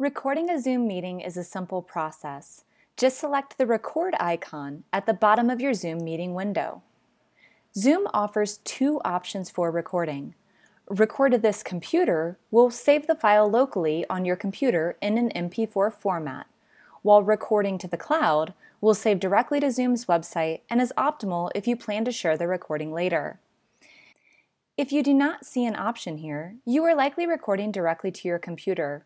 Recording a Zoom meeting is a simple process. Just select the record icon at the bottom of your Zoom meeting window. Zoom offers two options for recording. Record to this computer will save the file locally on your computer in an MP4 format, while recording to the cloud will save directly to Zoom's website and is optimal if you plan to share the recording later. If you do not see an option here, you are likely recording directly to your computer.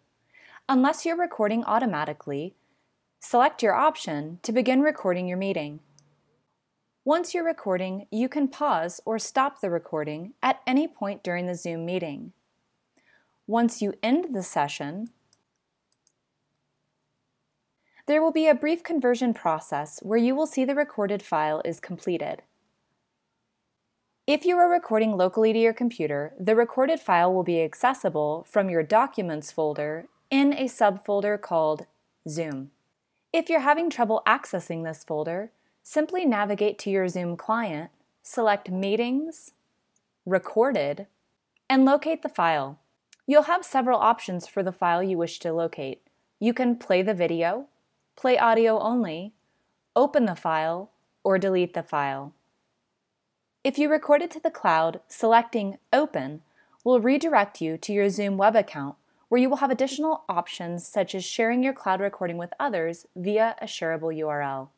Unless you're recording automatically, select your option to begin recording your meeting. Once you're recording, you can pause or stop the recording at any point during the Zoom meeting. Once you end the session, there will be a brief conversion process where you will see the recorded file is completed. If you are recording locally to your computer, the recorded file will be accessible from your Documents folder in a subfolder called Zoom. If you're having trouble accessing this folder, simply navigate to your Zoom client, select Meetings, Recorded, and locate the file. You'll have several options for the file you wish to locate. You can play the video, play audio only, open the file, or delete the file. If you record it to the cloud, selecting Open will redirect you to your Zoom web account, where you will have additional options such as sharing your cloud recording with others via a shareable URL.